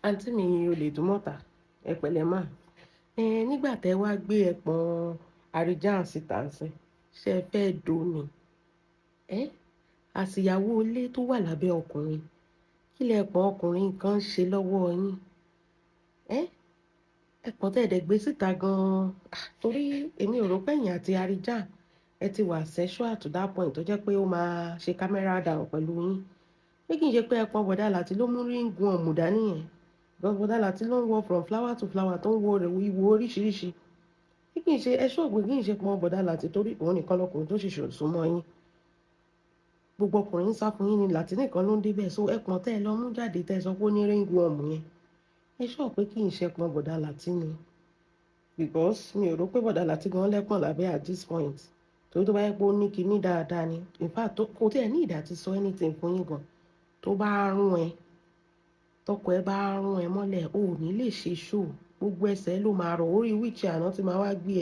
Àǹtí mi Olèdùmọ̀tà, ẹ pẹ̀lẹ́ mà. Nígbà tẹ́ wá gbé ẹpọ̀n Àríjàn síta ńsìn, ṣé ẹ fẹ́ dó ni? Àsìyàwó ilé tó wà lábẹ́ ọkùnrin, kí lẹ̀pọ̀n ọkùnrin kan ṣe lọ́wọ́ yín? Ẹpọ̀n tẹ́ dẹ̀ gbé síta gan-an, torí èmi ò rò pé ẹ̀yin àti Àríjàn ẹ ti wà sexual to that point tó jẹ́ pé ó máa ṣe camera down pẹ̀lú yín. Ṣé kì í ṣe pé ẹpọ̀n bọ̀dá láti ló mú ring worm dání yẹn? Bọ̀dá láti ló ń wọ from flower to flower tó ń wọ ìwo oríṣiríṣi. Ṣé kì í ṣe ẹṣọ́ ògbé kì í ṣe pọn bọ̀dá láti torí òun nìkan lọkùnrin tó ṣe sùn mọ́ yín. Gbogbo ọkùnrin ń sá fún yín ni láti nìkan ló ń débẹ̀, so ẹpọ̀n tẹ́ ẹ lọ mú jáde tẹ́ ẹ sọ pé ó ní ring worm yẹn. Ẹṣọ́ pé kì í ṣe pọn bọ̀dá láti ni. Because mi ò rò pé bọ̀dá láti gan lẹ́pọ̀n lábẹ́ at this point. Torí tó bá yẹ pé ó ní kinní dáadáa ni. In fact, kò tí ẹ ní ìdá ti sọ anything fún yín gan. Tó bá rún ẹ, tọkọ ẹ bá rún ẹ mọ́lẹ̀, o ò ní lè ṣe show. Gbogbo ẹsẹ̀ ló máa rọ̀, orí wheelchair náà ti máa wá gbé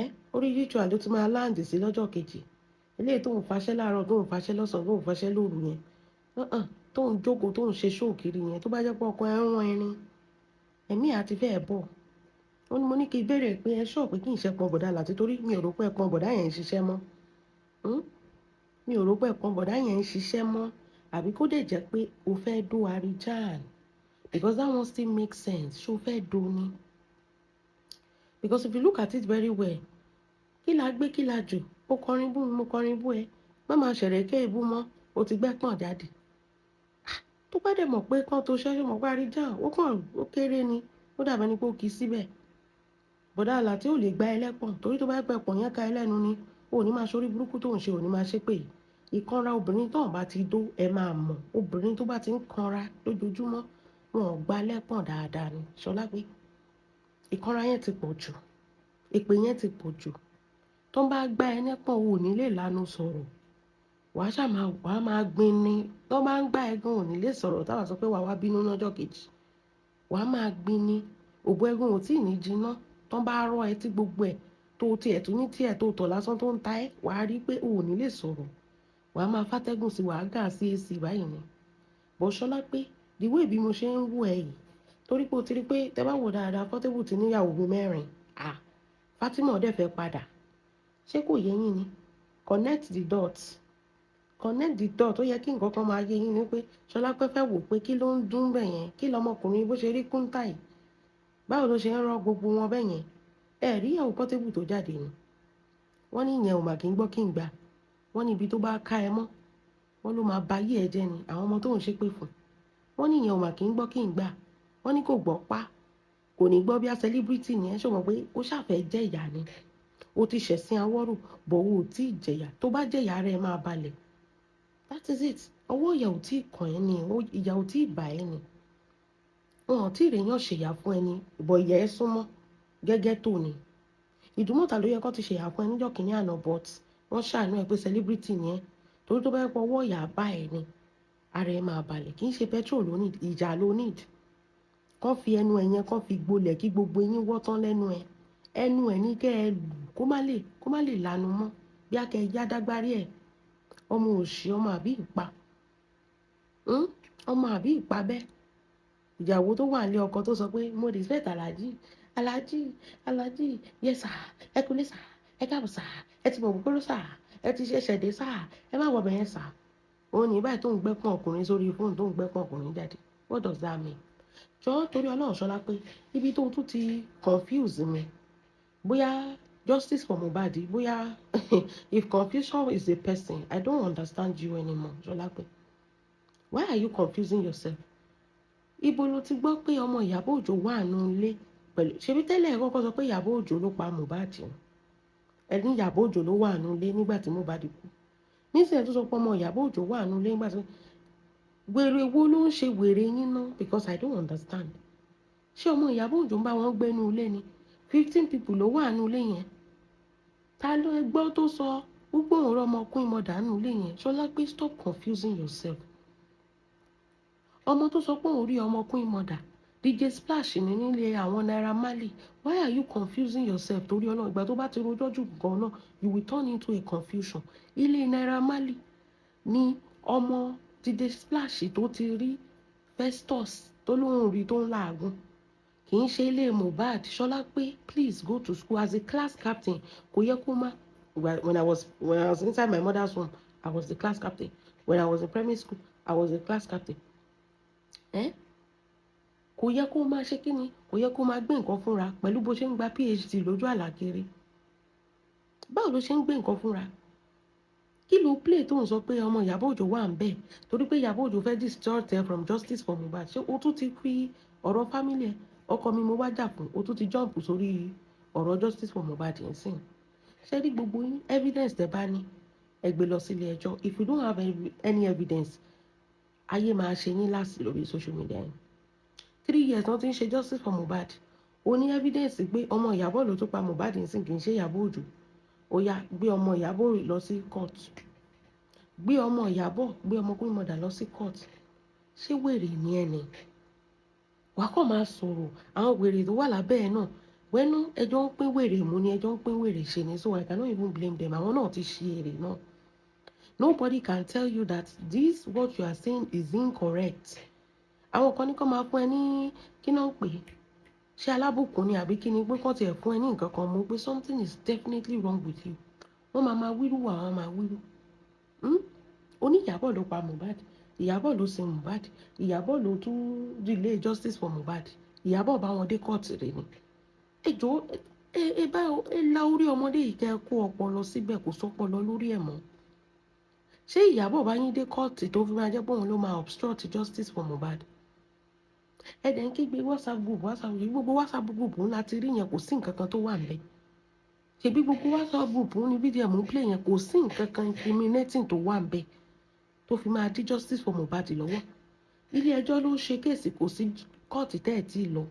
ẹ. Orí wheelchair ló ti máa land sí lọ́jọ́ kejì. Eléyìí tó ń faṣẹ́ láàárọ̀, tó ń faṣẹ́ lọ́sàn-án, tó ń faṣẹ́ lóru yẹn. Tó ń jókòó, tó ń ṣe show kiri yẹn. Tó bá jẹ́ pé ọkọ ẹ rún ẹrin, ẹ̀mí àti fẹ́ bọ̀. Ó ní mo ní kí n béèrè pé ẹṣọ́ pé kì í ṣe pọn bọ̀dá láti torí mi ò rò pé ẹpọ̀n bọ̀dá yẹn ń ṣiṣẹ́ mọ́. Mi ò rò pé ẹpọ̀n bọ̀dá yẹn ń ṣiṣẹ́ mọ́. Àbí kó dẹ̀ jẹ́ pé o fẹ́ dó Àríjàn. Because that one still makes sense. Ṣé o fẹ́ dó ni? Because if you look at it very well, kí la gbé kí la jù? Ó kọrin bú mi, mo kọrin bú ẹ. Má máa ṣẹ̀rẹ̀kẹ́ ìbú mọ́, o ti gbẹ́pọ̀n jáde. Tó bá dẹ̀ mọ̀ pé kán tó ṣẹ́ṣọ́ mọ̀ pé Àríjàn, ó kéré ni. Ó dàbí ẹni pé ó kì í síbẹ̀. Bọ̀dá láti ò lè gba ẹlẹ́pọ̀n torí tó bá gbẹ́ ẹpọ̀n yẹn ká ẹlẹ́nu ni. O ò ní máa ṣorí burúkú tó ń ṣe, ò ní máa ṣépè. Ìkanra obìnrin tó bá ti dó ẹ máa mọ̀. Obìnrin tó bá ti ń kanra lójoojúmọ́, wọn ò gba lẹ́pọ̀n dáadáa ni. Ṣọlá pé ìkanra yẹn ti pọ̀ jù. Èpè yẹn ti pọ̀ jù. Tó bá gba ẹ lẹ́pọ̀n, o ò ní lè lanu sọ̀rọ̀. Wàá máa gbin ni. Tó bá ń gbá ẹ gan, ò ní lè sọ̀rọ̀. Táwa sọ pé wàá wá bínú lọ́jọ́ kejì. Wàá máa gbin ni. Òbó ẹ̀gún ò tí ì ní jiná. Tó bá rọ́ ẹ tí gbogbo ẹ̀ tó ti ẹ̀ tún ní tí ẹ̀ tó tọ̀ lásán tó ń ta ẹ́, wàá rí pé o ò ní lè sọ̀rọ̀. Wàá máa fátẹ́gùn sí wàá gà sí AC báyìí ni. Bọ̀ Ṣọlá pé the way bí mo ṣe ń wò ẹ yìí, torí pé o ti rí pé tẹ bá wò dáadáa, Portable ti níyàwó bí 4. Fatima dẹ̀ fẹ́ padà. Ṣé kò yé yín ni? Connect the dots. Connect the dots. Ó yẹ kí nǹkan kan máa yé yín ni pé Ṣọlá pé fẹ́ wò pé kí ló ń dún bẹ̀ yẹn, kí lọmọkùnrin bó ṣe rí kúńtà yìí. Báwo ló ṣe ń rọ gbogbo wọn bẹ̀ yẹn? Ẹ rí ìyàwó Portable tó jáde ni. Wọ́n ní ìyẹn ò mà kí ń gbọ́ kí ń gbà. Wọ́n ní ibi tó bá ká ẹ mọ́, wọ́n ló máa ba ayé ẹ jẹ́ ni. Àwọn ọmọ tó ń ṣépè fún. Wọ́n ní ìyẹn ò mà kí ń gbọ́ kí ń gbà. Wọ́n ní kò gbọ́ pa. Kò ní gbọ́ bí a celebrity yẹn ṣò mọ̀ pé ó ṣàfẹ́ jẹ́ ìyá ni. O ti ṣẹ̀sín awọ́rù, bọ̀ o ò tí ì jẹ̀yà. Tó bá jẹ̀yà rẹ̀ máa balẹ̀. That is it. Ọwọ́ ìyà ò tí ì kàn ẹ́ ni. Ìyà ò tí ì bà ẹ́ ni. Wọn ò tí ì rèyàn ṣèyà fún ẹni. Ìbọ̀ ìyà ẹ súnmọ́ gẹ́gẹ́ tó ni. Ìdúmọ̀tà ló yẹ kó ti ṣèyà fún ẹ níjọ́ kìíní àná, but wọ́n ṣàánú ẹ pé celebrity yẹn torí tó bá yẹ pé ọwọ́ ìyà bá ẹ ni, ara ẹ máa balẹ̀. Kì í ṣe petrol ló need, ìjà ló need. Kán fi ẹnu ẹ yẹn kán fi gbolẹ̀ kí gbogbo eyín wọ́ tán lẹ́nu ẹ. Ẹnu ẹ ní kẹ́ ẹ lù kó má lè lanu mọ́. Bí a kẹ́ ẹ yá dágbárí ẹ̀. Ọmọ òṣì, ọmọ àbí ìpa. Ọmọ àbí ìpa bẹ́ẹ̀. Ìyàwó tó wà nílé ọkọ tó sọ pé mo respect Alhaji, yes sir, ẹ kúlé sir, ẹ káàbọ̀ sir, ẹ ti bọ̀ gbogbo sir, ẹ ti ṣẹ̀ṣẹ̀ dé sir, ẹ má wọ̀ bẹ̀yẹn sir. Òun ní báyìí tó ń gbẹ́pọ̀n ọkùnrin sórí fóònù, tó ń gbẹ́pọ̀n ọkùnrin jáde. What does that mean? Jọ̀ọ́ torí Ọlọ́run Ṣọlá pé ibi tó tún ti confuse mi. Bóyá justice for Mohbad, bóyá if confusion is a person, I don't understand you anymore, Ṣọlá pé. Why are you confusing yourself? Ibo ló ti gbọ́ pé ọmọ Ìyábọ̀ Òjó wà nínú ilé pẹ̀lú ṣebí tẹ́lẹ̀ kọ́kọ́ sọ pé Ìyábọ̀ Òjó ló pa Mohbad. Ẹni Ìyábọ̀ Òjó ló wà nínú ilé nígbà tí Mohbad kú. Nísìnyí tó sọ pé ọmọ Ìyábọ̀ Òjó wà nínú ilé nígbà tí wèrè wo ló ń ṣe wèrè yín ná? Because I don't understand. Ṣé ọmọ Ìyábọ̀ Òjó ń bá wọn gbé nínú ilé ni? 15 people ló wà nínú ilé yẹn. Ta ló gbọ́ tó sọ gbogbo ọ̀rọ̀ ọmọkùnrin mọ̀dà nínú ilé yẹn? Ṣọlá pé stop confusing yourself. Ọmọ tó sọ pé òun rí ọmọkùnrin mọ̀dà DJ Splash ní nílé àwọn Naira Marley. Why are you confusing yourself? Torí Ọlọ́run, ìgbà tó bá ti rojọ́ jù gan náà, you will turn into a confusion. Ilé Naira Marley ní ọmọ DJ Splash tó ti rí Festus tó lóun rí tó ń làágùn kì í ṣe ilé Mohbad. Ṣọlápé, please go to school as a class captain. Kò yẹ kó má. When I was inside my mother's womb, I was the class captain. When I was in primary school, I was the class captain. Kò yẹ kó má ṣe kí ni? Kò yẹ kó má gbé nǹkan fúnra pẹ̀lú bó ṣe ń gba PhD lójú àlàkiri. Báwo ló ṣe ń gbé nǹkan fúnra? Kí ló play tó ń sọ pé ọmọ Ìyábọ̀ Òjó wà ń bẹ̀ torí pé Ìyábọ̀ Òjó fẹ́ distort ẹ from justice for Mohbad? Ṣé o tún ti fi ọ̀rọ̀ family ẹ ọkọ mi mo wá jà fún o tún ti jump sórí ọ̀rọ̀ justice for Mohbad yẹn sìn? Ṣé rí gbogbo yín evidence tẹ́ bá ní ẹ gbé lọ sílé ẹjọ́? If you don't have any evidence, ayé máa ṣe yín láti lórí social media yẹn. 3 years wọ́n ti ń ṣe justice for Mohbad. O ní evidence pé ọmọ Ìyábọ̀ ló tún pa Mohbad yẹn sìn kì í ṣe Ìyábọ̀ Òjó. Ó yá gbé ọmọ Ìyábọ̀ lọ sí court. Gbé ọmọ Ìyábọ̀, gbé ọmọ Queen Mother lọ sí court. Ṣé wèrè ni ẹ ni? Wà á kàn máa sọ̀rọ̀ àwọn wèrè tó wà lábẹ́ ẹ náà. Wẹ́nú ẹjọ́ ń pín wèrè mú ni ẹjọ́ ń pín wèrè ṣe ni, so I cannot even blame them. Àwọn náà ti ṣe èrè náà. Nobody can tell you that this what you are saying is incorrect. Àwọn kan ní kó máa fún ẹ ní kí náà ń pè é. Ṣé alábùkún ni àbí kí ni pé kán tiẹ̀ fún ẹ ní nǹkan kan mú pé something is definitely wrong with you. Wọ́n máa wíru àwọn máa wíru. Oní Ìyábọ̀ ló pa Mohbad. Ìyábọ̀ ló sin Mohbad. Ìyábọ̀ ló tún delay justice for Mohbad. Ìyábọ̀ bá wọn dé court rẹ̀ ni. Ẹjọ́ ẹ la orí ọmọdé yìí kẹ́ ẹ kó ọpọlọ síbẹ̀ kò sọ́pọlọ lórí ẹ̀ mọ́. Ṣé Ìyábọ̀ bá yín dé court tó fi máa jẹ́ pé òun ló máa obstruct justice for Mohbad? Ẹ̀dẹ̀ ń kígbe WhatsApp group gbogbo WhatsApp group ńlá ti rí yẹn kò sí nǹkan kan tó wà ńbẹ̀. Ṣebí gbogbo WhatsApp group ní BDM ń play yẹn kò sí nǹkan kan incriminating tó wà ńbẹ̀ tó fi máa dí justice for Mohbad lọ́wọ́. Ilé ẹjọ́ ló ń ṣe kéèsì kò sí court tẹ́ ẹ̀ tí lọ.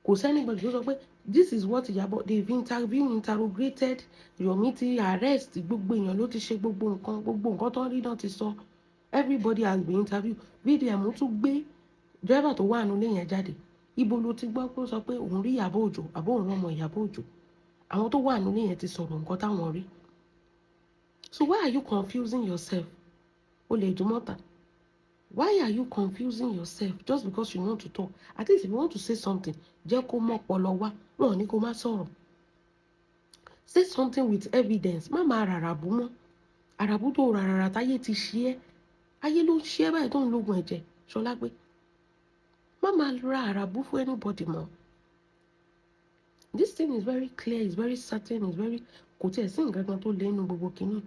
Kò sẹ́nibọ̀dì tó sọ pé this is what Ìyábọ̀ they've interrogated Yomi ti arrest gbogbo èèyàn ló ti ṣe gbogbo nǹkan tó ń rí náà ti sọ. Everybody has been interviewed. BDM tún gbé driver tó wà nílé yẹn jáde. Ibo ló ti gbọ́ pé ó sọ pé òun rí Ìyábọ̀ Òjó àbó òun ọmọ Ìyábọ̀ Òjó? Àwọn tó wà nílé yẹn ti sọ̀rọ̀ nǹkan táwọn rí. So why are you confusing yourself? O lè dùn mọ́ta. Why are you confusing yourself just because you want to talk? At least if you want to say something, jẹ́ kó mọ́ ọpọlọ wá. Wọ́n ní kó má sọ̀rọ̀. Say something with evidence. Má máa ràràbù mọ́. Àràbù tó ràràrà táyé ti ṣe é. Ayé ló ń ṣe é báyìí tó ń lógun ẹ̀jẹ̀. Ṣọlápé. Má máa ra àràbù fún anybody mọ́. This thing is very clear, it's very certain, it's very kò tiẹ̀ sí nǹkan kan tó lé nínú gbogbo kìíní.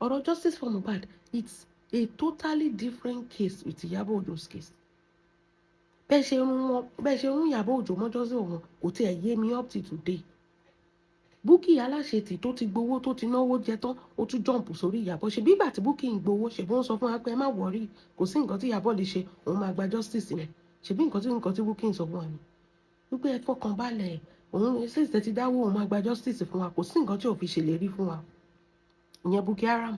Ọ̀rọ̀ justice for Mohbad, it's a totally different case with Ìyábọ̀ Òjó's case. Bẹ́ẹ̀ ṣe rún Ìyábọ̀ Òjó mọ́jọ́ sí òun kò tiẹ̀ yé mi up to today. Bukky aláṣetì tó ti gbowó tó ti náwó jẹ tán ó tún jump sórí Ìyábọ̀. Ṣe bí ìgbà tí Bukky ń gbowó ṣe bó ń sọ fún wa pé ẹ má worry kò sí nǹkan tí Ìyábọ̀ lè ṣe òun máa gba justice yẹn. Ṣe bí nǹkan tí Bukky ń sọ fún wa ni. Wípé ẹ fọkàn balẹ̀ òun ṣèṣe ti dáwọ́ òun máa gba justice fún wa kò sí nǹkan tí ò fi ṣèlérí fún wa. Ìyẹn Bukky Haram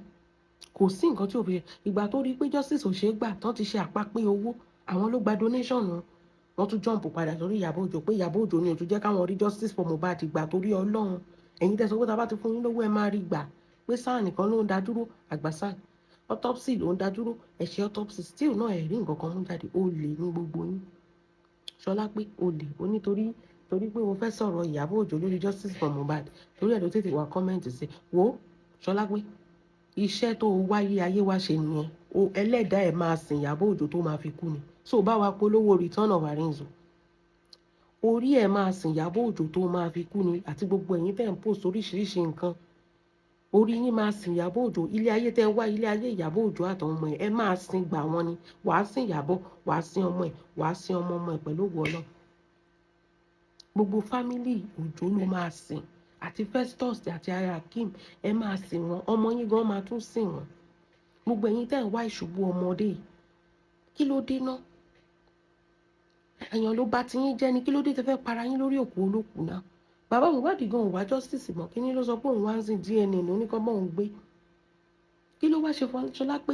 kò sí nǹkan tí ò fi ìgbà tó rí pé justice ò ṣe é gbà tán ti ṣe àpapín owó àwọn ló gba donation wọn tún jump padà sórí Ìyábọ̀ Òjó pé Ìyábọ̀ Òjó ni ó tún jẹ́ káwọn rí justice for Mohbad gbà torí Ọlọ́run. Ẹ̀yin tẹ́ sọ pé tá bá ti fún yín lówó ẹ máa rí gbà pé sáà nìkan ló ń dá dúró àgbà sáà autopsy ló ń dá dúró ẹ̀ṣẹ̀ autopsy still náà ẹ̀rí nǹkan kan mú jáde ó lè ní gbogbo yín. Ṣọlápé ó lè ó nítorí pé o fẹ́ sọ̀rọ̀ Ìyábọ̀ Òjó lórí justice for Mohbad torí ẹ̀ ló tètè wá comment sí wo Ṣọlápé iṣẹ́ tó wáyé ayé wá ṣe nìyẹn o ẹlẹ́dàá ẹ̀ máa sìn Ìyábọ̀ Òjó tó máa fi kú ni so bá wa polówó return of Arinze orí ẹ̀ máa sìn Ìyábọ̀ Òjó tó máa fi kú ni àti gbogbo ẹ̀yin tẹ́ ń post oríṣiríṣi nǹkan orí yín máa sìn Ìyábọ̀ Òjó ilé ayé tẹ́ wá ilé ayé Ìyábọ̀ Òjó àtàwọn ọmọ ẹ̀ máa sìn gbà wọ́n ni wàá sìn Ìyábọ̀ wàá sìn ọmọ ẹ̀ wàá sìn ọmọ ẹ̀ pẹ̀lú ògo Ọlọ́run gbogbo fámìlì Òjó ló máa sìn àti Festus àti Hakeem ẹ máa sìn wọn ọmọ yín gan máa tún sìn wọn gbogbo ẹ̀yin tẹ́ ń wá ìṣubú ọmọdé kí ló dé náà èèyàn ló bá ti yín jẹ́ ni kí ló dé tẹ́ fẹ́ para yín lórí òkú olókùú náà bàbá Mohbad gan ò wá justice mọ́ kí ni ló sọ pé òun wá ń sin DNA ní oníkan bọ́ òun gbé kí ló wá ṣe fún Ṣọlápé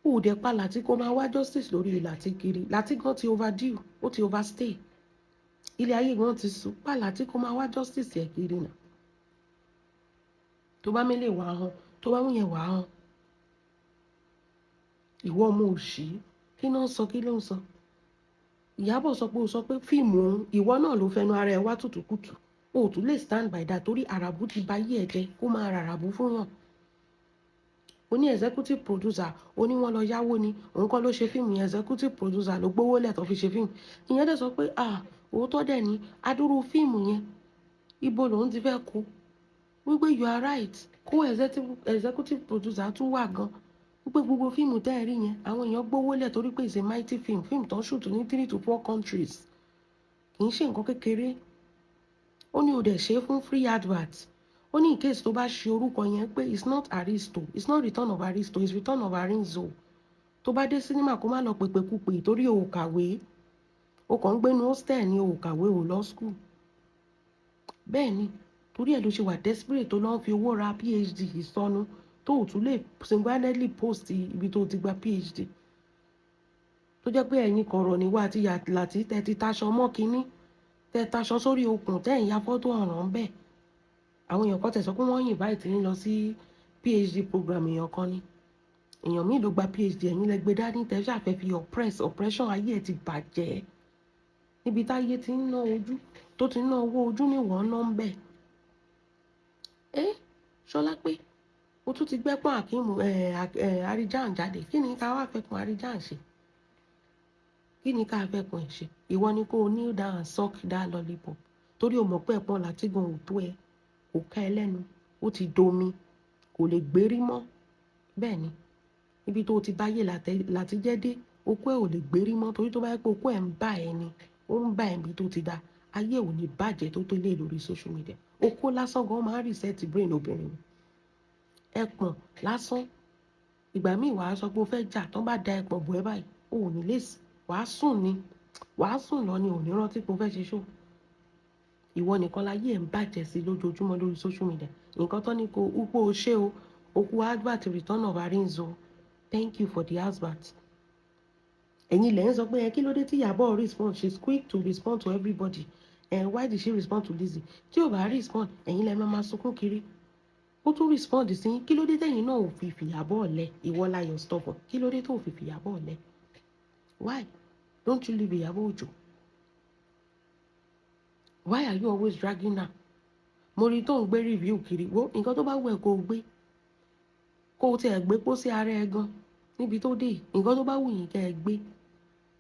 òde pa Láti kó máa wá justice lórí Láti kiri Láti gan ti overdue ó ti overstay ilé ayé gan ti sùn pa Láti kó máa wá justice ẹ̀ kiri náà tó bá mélé wàá hàn tó bá múyẹn wàá hàn ìwọ ọmọ òṣì kí ló ń sọ kí ló ń sọ. Ìyábọ̀ sọ pé ó sọ pé fíìmù òun ìwọ náà ló fẹnu ara ẹ wá tùtùkùtù o ò tún lè stand by that torí àràbù ti ba yí ẹ jẹ kó máa ràràbù fún yàn. Ó ní executive producer ó ní wọ́n lọ yáwó ni òun kọ́ ló ṣe fíìmù yẹn executive producer ló gbówó lẹ̀ tó fi ṣe fíìmù. Ìyẹn dẹ̀ sọ pé òótọ́ dẹ̀ ni adúrú fíìmù yẹn ibo lòun ti fẹ́ kó wípé you are right kó executive producer tún wà gan wípé gbogbo fíìmù tẹ́ ẹ rí yẹn àwọn èèyàn gbówó lẹ̀ torí pé it's a mighty film fíìmù tó ń shoot ní 3 to 4 countries kì í ṣe nǹkan kékeré. Ó ní o dẹ̀ ṣe fún free advert ó ní in case tó bá ṣe orúkọ yẹn pé it's not Aristo it's not Return of Aristo it's Return of Arinzo tó bá dé sinimá kó má lọ pèpèkúpè torí o ò kàwé o kàn ń gbénu hostel ní o ò kàwé o lọ school. Bẹ́ẹ̀ ni torí ẹ̀ ló ṣe wà desperate tó lọ́n fi owó ra PhD ìsọnù tó ò tún lè single-handedly post ibi tó ti gba PhD tó jẹ́ pé ẹ̀yin kọ̀rọ̀ níwá àti Láti tẹ́ ti taṣọ mọ́ kínní tẹ́ taṣọ sórí okùn tẹ́ ń ya fọ́tò ọ̀ràn bẹ́ẹ̀ àwọn èèyàn kan tẹ̀ sọ pé wọ́n invite yín lọ sí PhD program èèyàn kan ni èèyàn míì ló gba PhD ẹ̀yin lẹ gbé dání tẹ́ ṣàfẹ́ fi oppression ayé ẹ̀ ti bàjẹ́ níbi táyé ti ń ná ojú tó ti ń ná owó ojú níwọ̀n ná ń bẹ̀. Ṣọlá pé o tún ti gbẹ́pọ̀n Akeem Arijan jáde kí ni ká wá fẹ́kun Arijan ṣe kí ni ká fẹ́kun ẹ̀ ṣe ìwọ ni kó o kneel down and suck that lollipop torí o mọ̀ pé ẹ̀pọ̀n Látìgàn ò tó ẹ kò ká ẹ lẹ́nu ó ti domi kò lè gbérí mọ́ bẹ́ẹ̀ ni ibi tó ti báyé láti jẹ́ dé okó ẹ̀ ò lè gbérí mọ́ torí tó bá yẹ pé okó ẹ̀ ń bá ẹ ni ó ń bá ẹ̀ níbi tó ti dá ayé ò ní bàjẹ́ tó tó lé lórí social media okó lásán gan máa ń reset brain obìnrin ẹpọ̀n lásán ìgbà míì wàá sọ pé o fẹ́ jà tán bá da ẹpọ̀n bò ẹ́ báyìí o ò ní lè wàá sùn lọ ni ò ní rántí pé o fẹ́ ṣe ṣó ìwọ nìkan láyé ẹ̀ ń bàjẹ́ sí lójoojúmọ́ lórí social media nǹkan tán ní kó upo o ṣé o okú advert Return of Arinzo thank you for the advert. Ẹ̀yin ilẹ̀ ń sọ pé kí ló dé tí Ìyábọ̀ respond she's quick to respond to everybody why did she respond to Lizzy tí ò bá respond ẹ̀yin lẹ máa sunkún kiri ó tún respond sí kí ló dé tẹ̀yin náà ò fi fìyàbọ̀ lẹ̀ ìwọ láyọ̀ stubborn kí ló dé tó fi fìyàbọ̀ lẹ̀ why don't you leave Ìyábọ̀ Òjó why are you always dragging her mo rí tó ń gbé review kiri wo nǹkan tó bá wù ẹ́ kó o gbé kó o tiẹ̀ gbé pósí ara ẹ gan níbi tó dé nǹkan tó bá wù yín kẹ́ ẹ gbé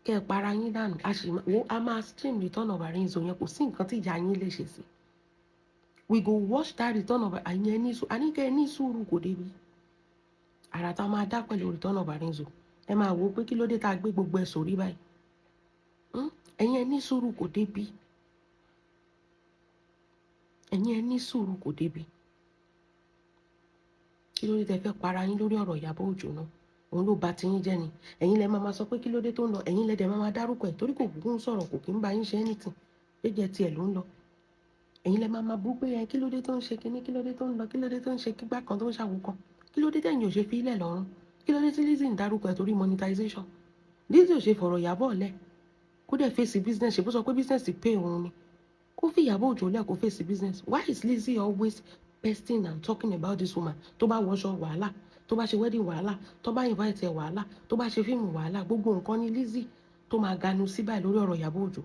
kẹ́ ẹ para yín dànù a máa stream Return of Arinzo yẹn kò sí nǹkan tí ìyá yín lè ṣe sí we go watch that Return of Arinzo àníkẹ́ ẹ ní sùúrù kò débi àrà tá a máa dá pẹ̀lú Return of Arinzo ẹ máa wò ó pé kí ló dé tá a gbé gbogbo ẹ̀ sórí báyìí ẹ̀yin ẹ ní sùúrù kò débi ẹ̀yin ẹ ní sùúrù kò débi kí ló dé tẹ́ fẹ́ para yín lórí ọ̀rọ̀ Ìyábọ̀ Òjó náà òun ló bà tiyín jẹ́ ni ẹ̀yin lẹ máa sọ pé kí ló dé tó ń lọ ẹ̀yin lẹ dẹ̀ máa dárúkọ ẹ̀ torí kò kúkú ń sọ̀rọ̀ kò kí ń bá yín ṣe anything jẹ́jẹ́ tiẹ̀ ló ń lọ ẹ̀yin lẹ máa bú pé kí ló dé tó ń ṣe kinní kí ló dé tó ń lọ kí ló dé tó ń ṣe kígbà kan tó ń ṣàwò kan kí ló dé tẹ̀yin ò ṣe fi ilẹ̀ lọ́rùn kí ló dé tí Lizzy ń dárúkọ ẹ̀ torí monetization Lizzy ò ṣe fọ̀rọ̀ Ìyábọ̀ lẹ̀ kó dẹ̀ fèsì business ṣe bó sọ pé business pay òun ni kó fi Ìyábọ̀ Òjó lẹ̀ kó fèsì business why is Lizzy always pesting and talking about this woman tó bá wọṣọ wàhálà tó bá ṣe wedding wàhálà tó bá invite ẹ wàhálà tó bá ṣe fíìmù wàhálà gbogbo nǹkan ní Lizzy tó máa ganu sí báyìí lórí ọ̀rọ̀ Ìyábọ̀ Òjó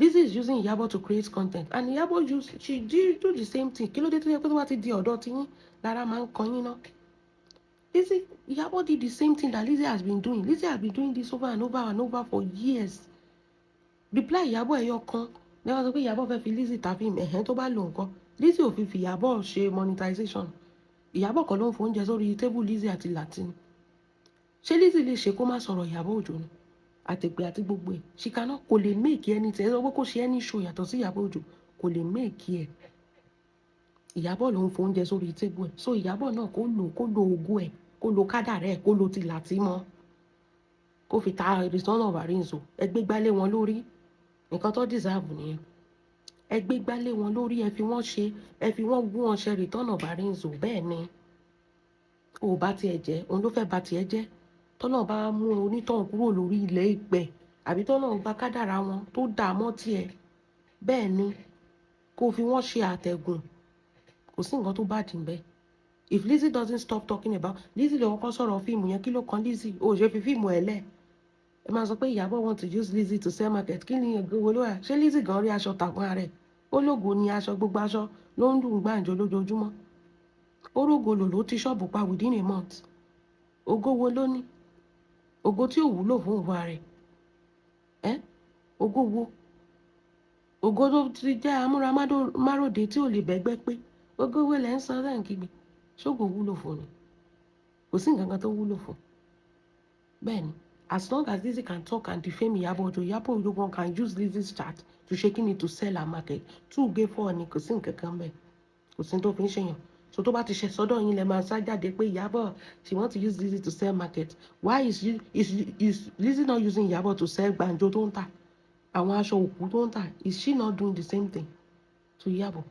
Lizzy is using Ìyábọ̀ to create content and Ìyábọ̀ she do the same thing kí ló dé tó yẹ pé tó bá ti di ọ̀dọ̀ tí yín lára máa ń kan yín náà Ìyábọ̀ did the same thing that Lizzy has been doing Lizzy has been doing this over and over and over for years reply Ìyábọ̀ ẹ̀yọ kan lẹ́wọ̀n sọ pé Ìyábọ̀ fẹ́ fi Lizzy ta fíìmù tó bá lò nǹkan Lizzy ò fi Ìyábọ̀ ṣe monetization Ìyábọ̀ kan ló ń fóúnjẹ sórí tébù Lizzy àti Latin ṣé Lizzy lè ṣe kó má sọ̀rọ̀ Ìyábọ̀ Òjó ni àtẹ̀pẹ́ àti gbogbo ẹ̀ ṣìkànnà kò lè make anything ẹ sọ pé kó ṣe any show yàtọ̀ sí Ìyábọ̀ Òjó kò lè make ẹ̀ Ìyábọ̀ ló ń fóúnjẹ sórí tébù ẹ̀ so Ìyábọ̀ náà kó lo ògo ẹ̀ kó lo kádàrá ẹ̀ kó lo ti Láti mọ́ kó fi ta Return of Arinzo ẹgbẹ́ gbálé wọn lórí nǹkan tó deserve nìyẹn ẹgbẹ́ gbálé wọn lórí ẹ fi wọ́n gún ọṣẹ Return of Arinzo bẹ́ẹ̀ ni ò bá tiẹ̀ jẹ́ òun ló fẹ́ bá tiẹ̀ jẹ́ tọ́nà bá mú onítọ̀hún kúrò lórí ilẹ̀ ìpẹ́ àbí tọ́nà gba kádàrá wọn tó dà mọ́ tiẹ̀ bẹ́ẹ̀ ni kó fi wọ́n ṣe àtẹ̀gùn kò sí nǹkan tó bá dì bẹ́ẹ̀ if Lizzy doesn't stop talking about Lizzy lè kọ́kọ́ sọ̀rọ̀ fíìmù yẹn kí ló kan Lizzy ó ṣe fi fíìmù ẹ̀ lẹ̀ ẹ máa sọ pé Ìyábọ̀ want to use Lizzy to sell market. Kí ni ògo wo ló wà? Ṣé Lizzy gan rí aṣọ tàgbọ́n rẹ̀? Ó lógo ni aṣọ, gbogbo aṣọ ló ń dùn gbàǹjo lójoojúmọ́. Ó rógolo ló ti ṣọ́ọ̀bù pa within a month. Ògo wo ló ní? Ògo tí ò wúlò fún òwò rẹ̀. Ògo wo? Ògo tó ti jẹ́ amúramáròde tí ò lè bẹ́gbẹ́ pé. Ògo wo lẹ̀ ń sọ lẹ́ ń kígbe? Ṣógo wúlò fún ni? Kò sí nǹkan kan tó wúlò fún. Bẹ́ẹ̀ ni, as long as Lizzy can talk and defame Ìyábọ̀ Òjó, Ìyábọ̀ Òjó gan can use Lizzy's chat to ṣe kíni to sell her market. 2 4 ni, kò sí nǹkan kan bẹ́ẹ̀. Kò sí tó fi ń ṣèyàn. So tó bá ti ṣe sọ́dọ̀ yín lẹ máa sá jáde pé Ìyábọ̀, she want to use Lizzy to sell market. Why is Lizzy not using Ìyábọ̀ to sell gbàǹjo tó ń tà? Àwọn aṣọ òkú tó ń tà, is she not doing the same thing to Ìyábọ̀?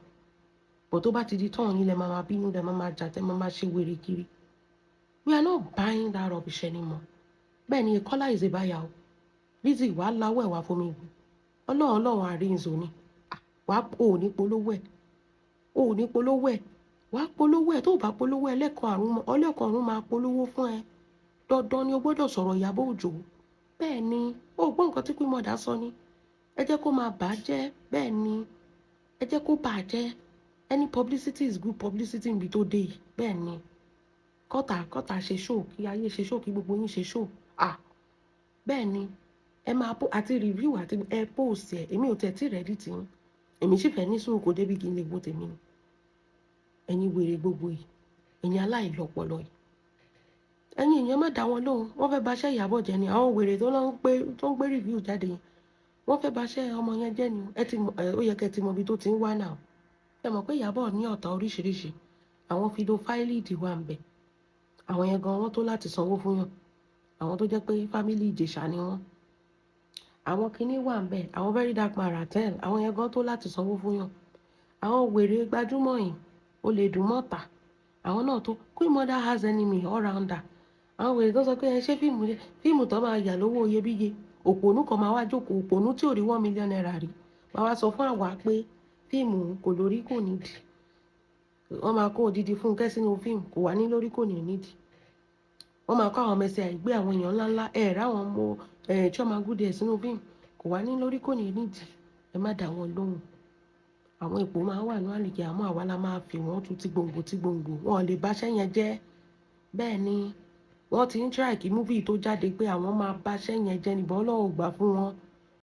But tó bá ti di tán yín lẹ máa bínú, lẹ máa jà, tẹ máa ṣe wèrè kiri. We are not buying that rubbish anymore. Bẹ́ẹ̀ ni, Kọ́lá is a buyer o. Lizzy wàá láwọ̀ ẹ̀ wá fún mi. Ọlọ́run àríyìnzò ni. Wàá ò ní polówó ẹ̀. Ò ní polówó ẹ̀. Wàá polówó ẹ̀. Tó bá polówó ẹ̀ ọlẹ́kọ̀ọ́ ọ̀run máa polówó fún ẹ. Dandan ni o gbọ́dọ̀ sọ̀rọ̀ Ìyábọ̀ Òjó. Bẹ́ẹ̀ ni, ó gbọ́ nǹkan tí Queen Mother sọ ni. Ẹ jẹ́ kó máa bàjẹ́. Bẹ́ẹ̀ ni, ẹ jẹ́ kó bàjẹ́. Any publicity is good publicity níbi tó dé yìí. Bẹ́ẹ̀ ni, kọ́tà ṣe show, kí ayé ṣe show, kí gbogbo yín ṣe show. Bẹ́ẹ̀ ni, ẹ máa àti review àti ẹ post ẹ̀. Èmi ò tẹ̀ tí ready tí yín. Èmi sì fẹ́ ní sùúrù kó débi kí n lè wo tèmi ni. Ẹ̀yin wèrè gbogbo yìí. Ẹ̀yin aláìlọ́pọlọ yìí. Ẹ̀yin èèyàn má dá wọn lóhùn. Wọ́n fẹ́ bà iṣẹ́ Ìyábọ̀ jẹ́ ni. Àwọn wèrè tó ń gbé review jáde yẹn. Wọ́n fẹ́ bà iṣẹ́ ọmọ yẹn jẹ́ ni. Ó yẹ kẹ́ ti mọ ibi tó ti ń wá náà. Ẹ mọ̀ pé Ìyábọ̀ ní ọ̀tá oríṣiríṣi. Àwọn fídíò wà ń bẹ̀. Àwọn yẹn gan wọ́n tó láti sanwó fún yàn. Àwọn tó jẹ́ pé family Ìjẹ̀ṣà ni wọ́n. Àwọn kinní wà ń bẹ̀. Àwọn very dark marathon. Àwọn yẹn gan tó láti sanwó fún yàn. Àwọn wèrè gbajúmọ̀ yìí ó lè dùn mọ́ta. Àwọn náà tó Queen Mother has enemy all rounder. Àwọn wèrè tó sọ pé ẹ ṣe fíìmù tó máa yà lówó iyebíye. Òpònú kan máa wá jókòó, òpònú tí ò rí 1 million naira rí. Máa wá sọ fún àwa pé fíìmù kò lórí kò nídìí. Wọ́n máa kó odidi Fúnkẹ́ sínú fíìmù, kò wá ní lórí kò ní nídìí. Wọ́n máa kó àwọn mẹ́sẹ̀ àìgbé àwọn èèyàn ńláńlá ráwọn ọmọ Chioma Good Hair sínú fíìmù, kò wá ní lórí kò ní nídìí. Ẹ má dá wọn lóhùn. Àwọn ipò máa wà ní àlìkè àmọ́ àwa la máa fi wọ́n tú tí gbòǹgbò. Wọn lè báṣẹ́ yẹn jẹ́. Bẹ́ẹ̀ ni, wọ́n ti ń try kí múfì tó jáde pé àwọn máa báṣẹ́ yẹn jẹ́ níbọn Ọlọ́run ò gbà fún wọn.